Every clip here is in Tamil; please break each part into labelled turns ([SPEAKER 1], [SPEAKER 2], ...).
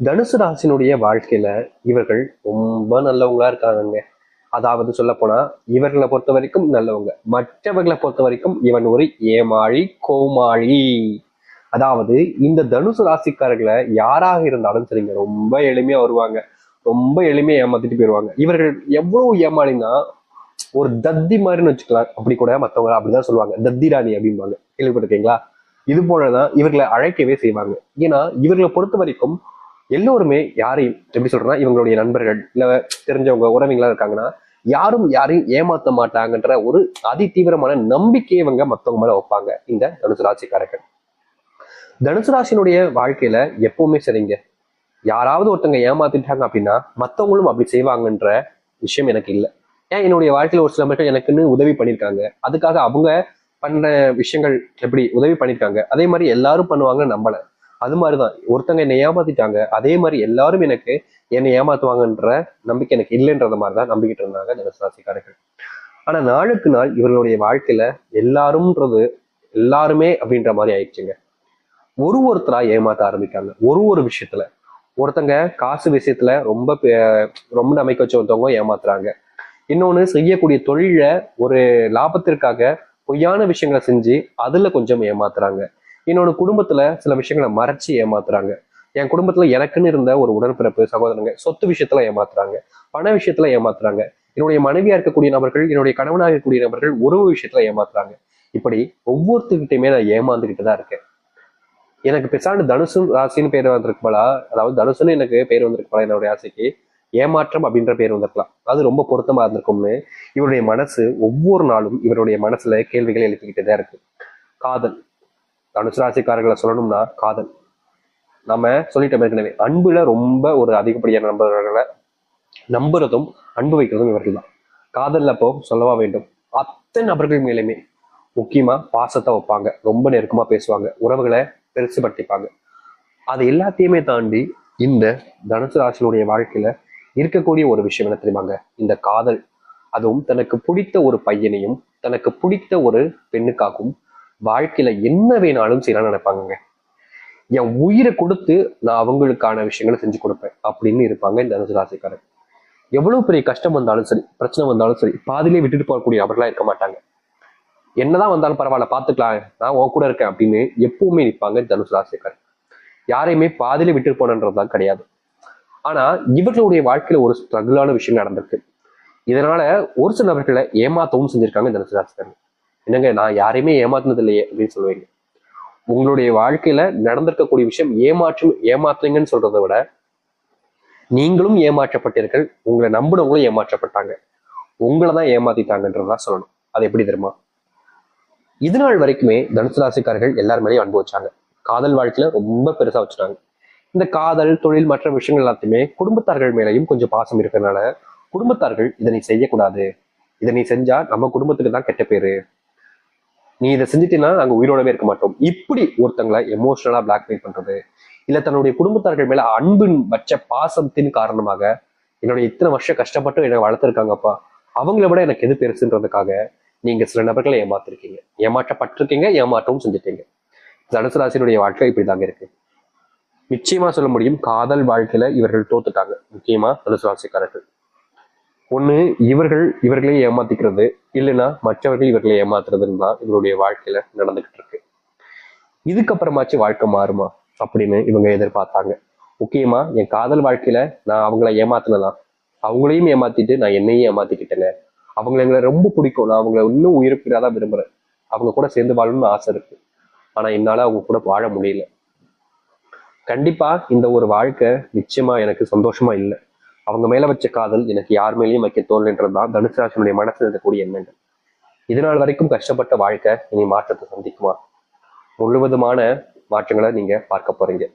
[SPEAKER 1] தனுசு ராசினுடைய வாழ்க்கையில இவர்கள் ரொம்ப நல்லவங்களா இருக்காங்க. அதாவது சொல்ல போனா இவர்களை பொறுத்த வரைக்கும் நல்லவங்க, மற்றவர்களை பொறுத்த வரைக்கும் இவன் ஒரு ஏமாளி கோமாளி. அதாவது இந்த தனுசு ராசிக்காரர்களை யாராக இருந்தாலும் சரிங்க, ரொம்ப எளிமையா வருவாங்க, ரொம்ப எளிமையா ஏமாத்திட்டு போயிருவாங்க. இவர்கள் எவ்வளவு ஏமாளினா ஒரு தத்தி மாதிரின்னு வச்சுக்கலாம். அப்படி கூட மற்றவங்க அப்படிதான் சொல்லுவாங்க, தத்தி ராணி அப்படிம்பாங்க, கேள்விப்பட்டிருக்கீங்களா? இது போலதான் இவர்களை அழைக்கவே செய்வாங்க. ஏன்னா இவர்களை பொறுத்த வரைக்கும் எல்லோருமே யாரையும் எப்படி சொல்றேன்னா, இவங்களுடைய நண்பர்கள் இல்ல தெரிஞ்சவங்க உறவிங்களா இருக்காங்கன்னா யாரும் யாரையும் ஏமாத்த மாட்டாங்கன்ற ஒரு அதி தீவிரமான நம்பிக்கையை இவங்க மத்தவங்க மேல வைப்பாங்க இந்த தனுசு ராசிக்காரர்கள். தனுசு ராசினுடைய வாழ்க்கையில எப்பவுமே சரிங்க, யாராவது ஒருத்தங்க ஏமாத்திட்டாங்க அப்படின்னா மத்தவங்களும் அப்படி செய்வாங்கன்ற விஷயம் எனக்கு இல்லை. ஏன் என்னுடைய வாழ்க்கையில ஒரு சில மக்கள் எனக்குன்னு உதவி பண்ணியிருக்காங்க, அதுக்காக அவங்க பண்ண விஷயங்கள் எப்படி உதவி பண்ணியிருக்காங்க அதே மாதிரி எல்லாரும் பண்ணுவாங்கன்னு நம்பல. அது மாதிரிதான் ஒருத்தங்க என்னை ஏமாத்திட்டாங்க, அதே மாதிரி எல்லாரும் எனக்கு என்னை ஏமாத்துவாங்கன்ற நம்பிக்கை எனக்கு இல்லைன்றத மாதிரிதான் நம்பிக்கிட்டு இருந்தாங்க தனுசு ராசிக்காரர்கள். ஆனா நாளுக்கு நாள் இவர்களுடைய வாழ்க்கையில எல்லாரும்ன்றது எல்லாருமே அப்படின்ற மாதிரி ஆயிடுச்சுங்க. ஒருத்தரா ஏமாத்த ஆரம்பிக்காங்க ஒரு விஷயத்துல. ஒருத்தங்க காசு விஷயத்துல ரொம்ப நம்பிக்கை வச்சு ஒருத்தவங்க ஏமாத்துறாங்க. இன்னொன்னு செய்யக்கூடிய தொழில ஒரு லாபத்திற்காக பொய்யான விஷயங்களை செஞ்சு அதுல கொஞ்சம் ஏமாத்துறாங்க. இன்னொன்னு குடும்பத்துல சில விஷயங்களை மறைச்சு ஏமாத்துறாங்க. என் குடும்பத்துல எனக்குன்னு இருந்த ஒரு உடன்பிறப்பு சகோதரங்க சொத்து விஷயத்துல ஏமாத்துறாங்க, பண விஷயத்துல ஏமாத்துறாங்க. என்னுடைய மனைவியா இருக்கக்கூடிய நபர்கள், என்னுடைய கணவனாக இருக்கக்கூடிய நபர்கள் உறவு விஷயத்துல ஏமாத்துறாங்க. இப்படி ஒவ்வொருத்தருக்கிட்டையுமே நான் ஏமாந்துகிட்டு தான் இருக்கேன். எனக்கு பெருசாண்டு தனுசு ராசின்னு பேர் வந்திருக்கு போலா, அதாவது தனுசுன்னு எனக்கு பேர் வந்திருக்கு போல என்னுடைய ராசிக்கு, ஏமாற்றம் அப்படின்ற பேர் வந்திருக்கலாம், அது ரொம்ப பொருத்தமா இருந்திருக்கும்னு இவருடைய மனசு ஒவ்வொரு நாளும் இவருடைய மனசுல கேள்விகளை எழுப்பிக்கிட்டே தான் இருக்கு. காதல், தனுசு ராசிக்காரர்களை சொல்லணும்னா காதல், நம்ம சொல்லிட்டோம் ஏற்கனவே, அன்புல ரொம்ப ஒரு அதிகப்படியான நம்பர்களை நம்புறதும் அன்பு வைக்கிறதும் இவர்கள் தான். காதல்ல அப்போ சொல்லவா வேண்டும், அத்தனை நபர்கள் மேலுமே முக்கியமா பாசத்தை வைப்பாங்க, ரொம்ப நெருக்கமா பேசுவாங்க, உறவுகளை பெருசுபடுத்திப்பாங்க. அது எல்லாத்தையுமே தாண்டி இந்த தனுசு ராசினுடைய வாழ்க்கையில இருக்கக்கூடிய ஒரு விஷயம் என்ன தெரியுமாங்க, இந்த காதல். அதுவும் தனக்கு பிடித்த ஒரு பையனையும் தனக்கு பிடித்த ஒரு பெண்ணுக்காகவும் வாழ்க்கையில என்ன வேணாலும் செய்யலாம் நினைப்பாங்க. என் உயிரை கொடுத்து நான் அவங்களுக்கான விஷயங்களை செஞ்சு கொடுப்பேன் அப்படின்னு இருப்பாங்க இந்த தனுசு ராசிக்காரர். எவ்வளவு பெரிய கஷ்டம் வந்தாலும் சரி, பிரச்சனை வந்தாலும் சரி, பாதிலே விட்டுட்டு போகக்கூடிய நபர்களா இருக்க மாட்டாங்க. என்னதான் வந்தாலும் பரவாயில்ல பாத்துக்கலாம், நான் உன் கூட இருக்கேன் அப்படின்னு எப்பவுமே நிற்பாங்க தனுசு ராசிக்காரர். யாரையுமே பாதியில விட்டு போனன்றதுதான் கிடையாது. ஆனா இவர்களுடைய வாழ்க்கையில ஒரு ஸ்ட்ரகிளான விஷயம் நடந்திருக்கு. இதனால ஒரு சில நபர்களை ஏமாத்தவும் செஞ்சிருக்காங்க தனுசு ராசிக்காரர். என்னங்க நான் யாரையுமே ஏமாத்தினது இல்லையே அப்படின்னு சொல்லுவீங்க. உங்களுடைய வாழ்க்கையில நடந்திருக்கக்கூடிய விஷயம் ஏமாத்துறீங்கன்னு சொல்றதை விட நீங்களும் ஏமாற்றப்பட்டீர்கள், உங்களை நம்பினவங்களும் ஏமாற்றப்பட்டாங்க, உங்களை தான் ஏமாத்திட்டாங்கன்றதான் சொல்லணும். அது எப்படி தெரியுமா, இது நாள் வரைக்குமே தனுசு ராசிக்காரர்கள் எல்லாருமேலையும் அனுபவிச்சாங்க. காதல் வாழ்க்கையில ரொம்ப பெருசா வச்சுட்டாங்க. இந்த காதல் தொழில் மற்ற விஷயங்கள் எல்லாத்தையுமே குடும்பத்தார்கள் மேலையும் கொஞ்சம் பாசம் இருக்கிறதுனால குடும்பத்தார்கள் இதை நீ செய்யக்கூடாது, இதை நீ செஞ்சா நம்ம குடும்பத்துக்கு தான் கெட்ட பேரு, நீ இதை செஞ்சுட்டீங்கன்னா நாங்க உயிரோடவே இருக்க மாட்டோம், இப்படி ஒருத்தங்களை எமோஷனலா பிளாக்மெயில் பண்றது, இல்ல தன்னுடைய குடும்பத்தார்கள் மேல அன்பின் வச்ச பாசத்தின் காரணமாக என்னுடைய இத்தனை வருஷம் கஷ்டப்பட்டு என்னை வளர்த்துருக்காங்கப்பா, அவங்கள விட எனக்கு எது பெருசுன்றதுக்காக நீங்க சில நபர்களை ஏமாத்திருக்கீங்க, ஏமாற்றப்பட்டிருக்கீங்க, ஏமாற்றவும் செஞ்சுட்டீங்க. தனுசு ராசியினுடைய வாழ்க்கை இப்படிதாங்க இருக்கு. நிச்சயமா சொல்ல முடியும், காதல் வாழ்க்கையில இவர்கள் தோத்துட்டாங்க. முக்கியமா தனுசு ராசிக்காரர்கள் ஒண்ணு இவர்களே ஏமாத்திக்கிறது, இல்லைன்னா மற்றவர்கள் இவர்களை ஏமாத்துறதுன்னு தான் இவருடைய வாழ்க்கையில நடந்துகிட்டு இருக்கு. இதுக்கப்புறமாச்சு வாழ்க்கை மாறுமா அப்படின்னு இவங்க எதிர்பார்த்தாங்க. முக்கியமா என் காதல் வாழ்க்கையில நான் அவங்கள ஏமாத்தினதான், அவங்களையும் ஏமாத்திட்டு நான் என்னையும் ஏமாத்திக்கிட்டேங்க, அவங்களை எங்களை ரொம்ப பிடிக்கும், நான் அவங்களை இன்னும் உயிர்ப்பிடாதான் விரும்புறேன், அவங்க கூட சேர்ந்து வாழணும்னு ஆசை இருக்கு, ஆனா என்னால அவங்க கூட வாழ முடியல. கண்டிப்பா இந்த ஒரு வாழ்க்கை நிச்சயமா எனக்கு சந்தோஷமா இல்லை, அவங்க மேல வச்ச காதல் எனக்கு யார் மேலேயும் வைக்க தோல்ன்றதுதான் தனுசு ராசினுடைய மனசுல இருக்கக்கூடிய எண்ணங்கள். இதனால் வரைக்கும் கஷ்டப்பட்ட வாழ்க்கை இனி மாற்றத்தை சந்திக்குமா, முழுவதுமான மாற்றங்களை நீங்க பார்க்க போறீங்க.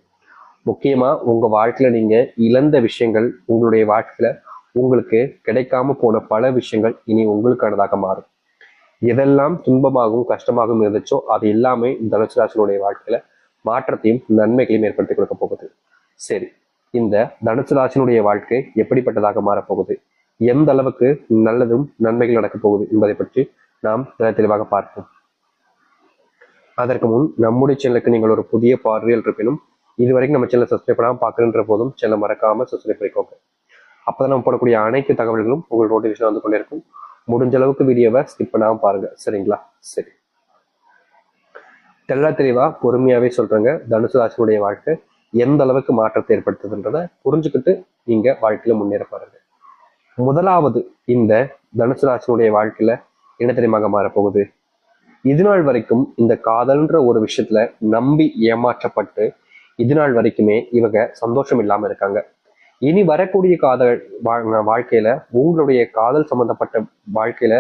[SPEAKER 1] முக்கியமா உங்க வாழ்க்கையில நீங்க இழந்த விஷயங்கள், உங்களுடைய வாழ்க்கையில உங்களுக்கு கிடைக்காம போன பல விஷயங்கள் இனி உங்களுக்கானதாக மாறும். எதெல்லாம் துன்பமாகவும் கஷ்டமாகவும் இருந்துச்சோ அது எல்லாமே தனுசு ராசினுடைய வாழ்க்கையில மாற்றத்தையும் நன்மைகளையும் ஏற்படுத்தி கொடுக்க போகுது. சரி, இந்த தனுசு ராசினுடைய வாழ்க்கை எப்படிப்பட்டதாக மாறப்போகுது, எந்த அளவுக்கு நல்லதும் நன்மைகள் நடக்க போகுது என்பதை பற்றி நாம் தெளிவாக பார்ப்போம். அதற்கு முன் நம்முடைய சேனலுக்கு நீங்கள் ஒரு புதிய பார்வையில் இருப்பினும் இது வரைக்கும் நம்ம சேனல் சப்ஸ்கிரைப் பண்ணாமல் பார்க்குற போதும் சேனல் மறக்காம சப்ஸ்கிரைப் பண்ணிக்கோங்க. அப்பதான் நம்ம போடக்கூடிய அனைத்து தகவல்களும் உங்களுக்கு நோட்டிஃபிகேஷன் வந்து கொண்டே இருக்கும். முடிஞ்ச அளவுக்கு வீடியோவை ஸ்கிப் பண்ணாமல் பாருங்க, சரிங்களா? சரி, தெளிவா பொறுமையாவே சொல்றேங்க. தனுசு ராசினுடைய வாழ்க்கை எந்த அளவுக்கு மாற்றத்தை ஏற்படுத்துதுன்றதை புரிஞ்சுக்கிட்டு நீங்க வாழ்க்கையில முன்னேற பாருங்க. முதலாவது, இந்த தனுசு ராசினுடைய வாழ்க்கையில என்ன தெரியுமாக மாறப்போகுது? இது நாள் வரைக்கும் இந்த காதல்ன்ற ஒரு விஷயத்துல நம்பி ஏமாற்றப்பட்டு இது நாள் வரைக்குமே இவங்க சந்தோஷம் இல்லாம இருக்காங்க. இனி வரக்கூடிய காதல் வாழ்க்கையில உங்களுடைய காதல் சம்பந்தப்பட்ட வாழ்க்கையில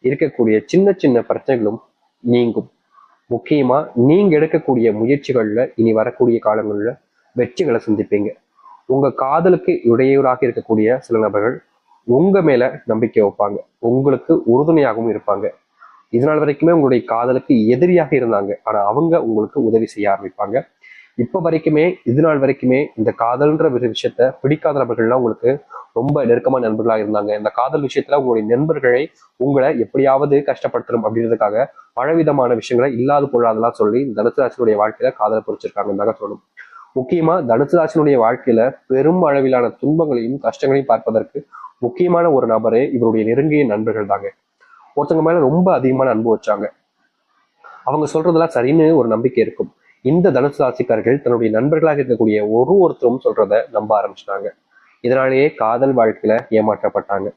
[SPEAKER 1] இருக்கக்கூடிய சின்ன சின்ன பிரச்சனைகளும் நீங்கும். முக்கியமா நீங்க எடுக்கக்கூடிய முயற்சிகள்ல இனி வரக்கூடிய காலங்கள்ல வெற்றிகளை சந்திப்பீங்க. உங்க காதலுக்கு இடையூறாக இருக்கக்கூடிய சில நபர்கள் உங்க மேல நம்பிக்கை வைப்பாங்க, உங்களுக்கு உறுதுணையாகவும் இருப்பாங்க. இதனால் வரைக்குமே உங்களுடைய காதலுக்கு எதிரியாக இருந்தாங்க, ஆனா அவங்க உங்களுக்கு உதவி செய்ய ஆரம்பிப்பாங்க. இப்ப வரைக்குமே இது நாள் வரைக்குமே இந்த காதல்ன்ற ஒரு விஷயத்த பிடிக்காத நபர்கள்லாம் உங்களுக்கு ரொம்ப நெருக்கமான நண்பர்களாக இருந்தாங்க. இந்த காதல் விஷயத்துல உங்களுடைய நண்பர்களை உங்களை எப்படியாவது கஷ்டப்படுத்தணும் அப்படின்றதுக்காக பலவிதமான விஷயங்களை இல்லாத பொருளாதெல்லாம் சொல்லி தனுசு ராசினுடைய வாழ்க்கையில காதலை பொறிச்சிருக்காங்கன்னு சொல்லணும். முக்கியமா தனுசு ராசினுடைய வாழ்க்கையில பெரும் அளவிலான துன்பங்களையும் கஷ்டங்களையும் பார்ப்பதற்கு முக்கியமான ஒரு நபரே இவருடைய நெருங்கிய நண்பர்கள் தாங்க. ஒருத்தவங்க மேல ரொம்ப அதிகமான அன்பு வச்சாங்க, அவங்க சொல்றதெல்லாம் சரின்னு ஒரு நம்பிக்கை இருக்கும். இந்த தனுசு ராசிக்காரர்கள் தன்னுடைய நண்பர்களாக இருக்கக்கூடிய ஒருத்தரும் சொல்றத நம்ப ஆரம்பிச்சிட்டாங்க. இதனாலேயே காதல் வாழ்க்கையில ஏமாற்றப்பட்டாங்க.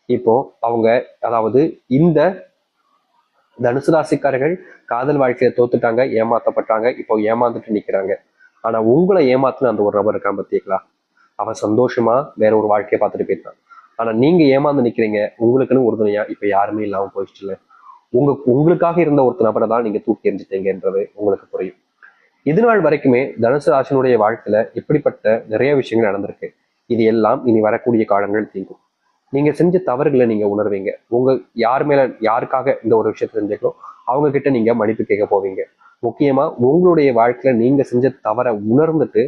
[SPEAKER 1] இப்போ அவங்க, அதாவது இந்த தனுசு ராசிக்காரர்கள் காதல் வாழ்க்கையில தோத்துட்டாங்க, ஏமாத்தப்பட்டாங்க, இப்போ ஏமாந்துட்டு நிக்கிறாங்க. ஆனா உங்களை ஏமாத்துன அந்த ஒரு நபர் இருக்கான் பார்த்தீங்களா, அவன் சந்தோஷமா வேற ஒரு வாழ்க்கையை பார்த்துட்டு போயிட்டான். ஆனா நீங்க ஏமாந்து நிக்கிறீங்க, உங்களுக்குன்னு உறுதுணையா இப்ப யாருமே இல்லாம போயிடுச்சுல. உங்களுக்காக இருந்த ஒரு நபரை தான் நீங்க தூக்கி எறிஞ்சிட்டீங்கன்றது உங்களுக்கு புரியும். இது நாள் வரைக்குமே தனுசு ராசினுடைய வாழ்க்கையில இப்படிப்பட்ட நிறைய விஷயங்கள் நடந்திருக்கு. இது எல்லாம் இனி வரக்கூடிய காலங்கள் தீங்கும். நீங்க செஞ்ச தவறுகளை நீங்க உணர்வீங்க. யார் மேல யாருக்காக இந்த ஒரு விஷயத்த செஞ்சீங்களோ அவங்க கிட்ட நீங்க மன்னிப்பு கேட்க போவீங்க. முக்கியமா உங்களுடைய வாழ்க்கையில நீங்க செஞ்ச தவறை உணர்ந்துட்டு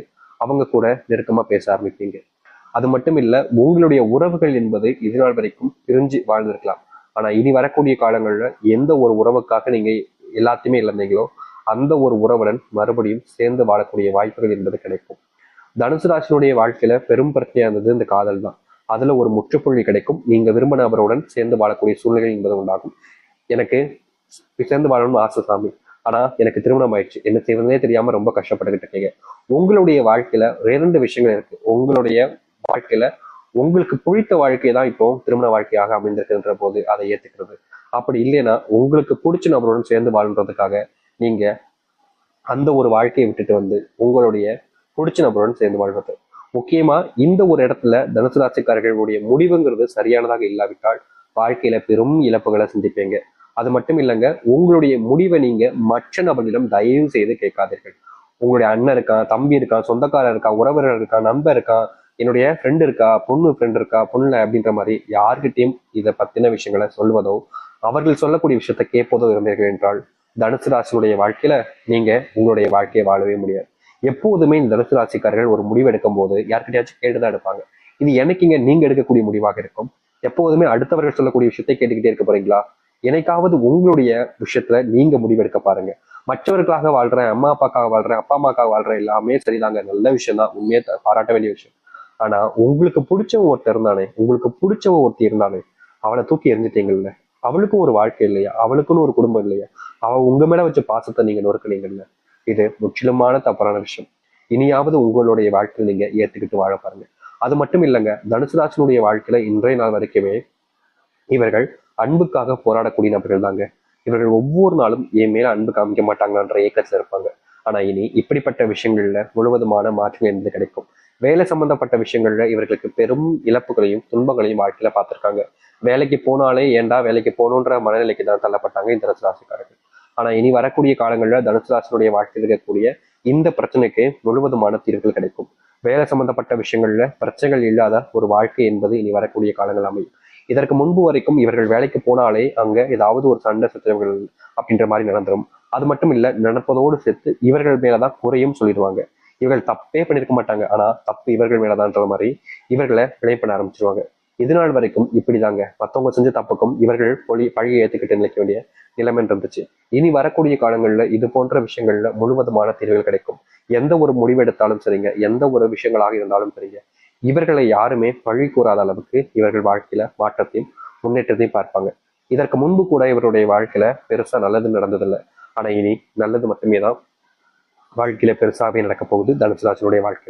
[SPEAKER 1] அவங்க கூட நெருக்கமா பேச ஆரம்பிப்பீங்க. அது மட்டும் இல்ல, உங்களுடைய உறவுகள் என்பது இது நாள் வரைக்கும் பிரிஞ்சு வாழ்ந்திருக்கலாம். ஆனா இனி வரக்கூடிய காலங்கள்ல எந்த ஒரு உறவுக்காக நீங்க எல்லாத்தையுமே இழந்தீங்களோ அந்த ஒரு உறவுடன் மறுபடியும் சேர்ந்து வாழக்கூடிய வாய்ப்புகள் என்பது கிடைக்கும். தனுசு ராசினுடைய வாழ்க்கையில பெரும் பிரச்சனையா இருந்தது இந்த காதல் தான். அதுல ஒரு முற்றுப்புள்ளி கிடைக்கும். நீங்க விரும்ப நபருடன் சேர்ந்து வாழக்கூடிய சூழ்நிலை என்பது உண்டாகும். எனக்கு சேர்ந்து வாழணும்னு ஆசை சாமி, ஆனா எனக்கு திருமணம் ஆயிடுச்சு, என்ன செய்வதே தெரியாம ரொம்ப கஷ்டப்பட்டுக்கிட்டு இருக்கீங்க. உங்களுடைய வாழ்க்கையில 2 விஷயங்கள் இருக்கு. உங்களுடைய வாழ்க்கையில உங்களுக்கு பிடித்த வாழ்க்கை தான் இப்போ திருமண வாழ்க்கையாக அமைந்திருக்கின்ற போது அதை ஏத்துக்கிறது. அப்படி இல்லைன்னா உங்களுக்கு பிடிச்ச நபருடன் சேர்ந்து வாழ்றதுக்காக நீங்க அந்த ஒரு வாழ்க்கையை விட்டுட்டு வந்து உங்களுடைய பிடிச்ச நபருடன் சேர்ந்து வாழ்றது. முக்கியமா இந்த ஒரு இடத்துல தனுசு ராசிக்காரர்களுடைய முடிவுங்கிறது சரியானதாக இல்லாவிட்டால் வாழ்க்கையில பெரும் இழப்புகளை சந்திப்பீங்க. அது மட்டும் இல்லைங்க, உங்களுடைய முடிவை நீங்க மற்ற நபர்களிடம் தயவு செய்து கேட்காதீர்கள். உங்களுடைய அண்ணன் இருக்கான், தம்பி இருக்கான், சொந்தக்காரர் இருக்கான், உறவினர் இருக்கான், நண்பர் இருக்கான், என்னுடைய ஃப்ரெண்ட் இருக்கா, பொண்ணு ஃப்ரெண்ட் இருக்கா, பொண்ணு அப்படின்ற மாதிரி யார்கிட்டையும் இதை பத்தின விஷயங்களை சொல்வதோ அவர்கள் சொல்லக்கூடிய விஷயத்த கேட்பதோ இருந்தீர்கள் என்றால் தனுசு ராசியுடைய வாழ்க்கையில நீங்க உங்களுடைய வாழ்க்கையை வாழவே முடியாது. எப்போதுமே இந்த தனுசு ராசிக்காரர்கள் ஒரு முடிவு எடுக்கும் போது யார்கிட்டயாச்சும் கேட்டுதான் எடுப்பாங்க. இது எனக்குங்க நீங்க எடுக்கக்கூடிய முடிவாக இருக்கும். எப்போதுமே அடுத்தவர்கள் சொல்லக்கூடிய விஷயத்தை கேட்டுக்கிட்டே இருக்க போறீங்களா? எனக்காவது உங்களுடைய விஷயத்துல நீங்க முடிவெடுக்க பாருங்க. மற்றவர்களுக்காக வாழ்றேன், அம்மா அப்பாக்காக வாழ்றேன், அப்பா அம்மாக்காக வாழ்றேன், எல்லாமே சரிதாங்க, நல்ல விஷயம் தான், உண்மையை பாராட்ட வேண்டிய விஷயம். ஆனா உங்களுக்கு பிடிச்சவன் ஒருத்தர் இருந்தானே, உங்களுக்கு பிடிச்சவன் ஒருத்தி இருந்தானே, அவளை தூக்கி எறிஞ்சிட்டீங்கல்ல. அவளுக்கும் ஒரு வாழ்க்கை இல்லையா? அவளுக்குன்னு ஒரு குடும்பம் இல்லையா? அவ உங்க மேல வச்ச பாசத்தை நீங்க நொறுக்குனீங்கல்ல. இது முற்றிலுமான தவறான விஷயம். இனியாவது உங்களுடைய வாழ்க்கையில் நீங்க ஏத்துக்கிட்டு வாழ பாருங்க. அது மட்டும் இல்லைங்க, தனுசு ராசினுடைய வாழ்க்கையில இன்றைய நாள் வரைக்குமே இவர்கள் அன்புக்காக போராடக்கூடிய நபர்கள் தாங்க. இவர்கள் ஒவ்வொரு நாளும் என் மேல அன்பு காமிக்க மாட்டாங்கன்ற ஏக்கத்துல இருப்பாங்க. ஆனா இனி இப்படிப்பட்ட விஷயங்கள்ல முழுவதுமான மாற்றம் என்பது கிடைக்கும். வேலை சம்பந்தப்பட்ட விஷயங்கள்ல இவர்களுக்கு பெரும் இழப்புகளையும் துன்பங்களையும் வாழ்க்கையில பார்த்திருக்காங்க. வேலைக்கு போனாலே ஏன்டா வேலைக்கு போகணுன்ற மனநிலைக்கு தான் தள்ளப்பட்டாங்க இந்த தனுசு ராசிக்காரர்கள். ஆனா இனி வரக்கூடிய காலங்கள்ல தனுசு ராசினுடைய வாழ்க்கையில் இருக்கக்கூடிய இந்த பிரச்சனைக்கு முழுவதுமான தீர்வுகள் கிடைக்கும். வேலை சம்பந்தப்பட்ட விஷயங்கள்ல பிரச்சனைகள் இல்லாத ஒரு வாழ்க்கை என்பது இனி வரக்கூடிய காலங்கள் அமையும். இதற்கு முன்பு வரைக்கும் இவர்கள் வேலைக்கு போனாலே அங்க ஏதாவது ஒரு சண்டை சச்சரவுகள் அப்படின்ற மாதிரி நடந்துரும். அது மட்டும் இல்ல, நடப்பதோடு சேர்த்து இவர்கள் மேலதான் குறையும் சொல்லிடுவாங்க. இவர்கள் தப்பே பண்ணிருக்க மாட்டாங்க, ஆனா தப்பு இவர்கள் மேலதான்ற மாதிரி இவர்களை பிழை பண்ண ஆரம்பிச்சிருவாங்க. இது நாள் வரைக்கும் இப்படிதாங்க. மத்தவங்க செஞ்ச தப்புக்கும் இவர்கள் பழியை ஏத்துக்கிட்டு நினைக்க வேண்டிய நிலைமை இருந்துச்சு. இனி வரக்கூடிய காலங்கள்ல இது போன்ற விஷயங்கள்ல முழுவதுமான தீர்வுகள் கிடைக்கும். எந்த ஒரு முடிவெடுத்தாலும் சரிங்க, எந்த ஒரு விஷயங்களாக இருந்தாலும் சரிங்க, இவர்களை யாருமே பழி கூறாத அளவுக்கு இவர்கள் வாழ்க்கையில மாற்றத்தையும் முன்னேற்றத்தையும் பார்ப்பாங்க. இதற்கு முன்பு கூட இவருடைய வாழ்க்கையில பெருசா நல்லது நடந்ததில்லை. ஆனா இனி நல்லது மட்டுமே தான் வாழ்க்கையில பெருசாவே நடக்க போகுது தனுசு ராசினுடைய வாழ்க்கை.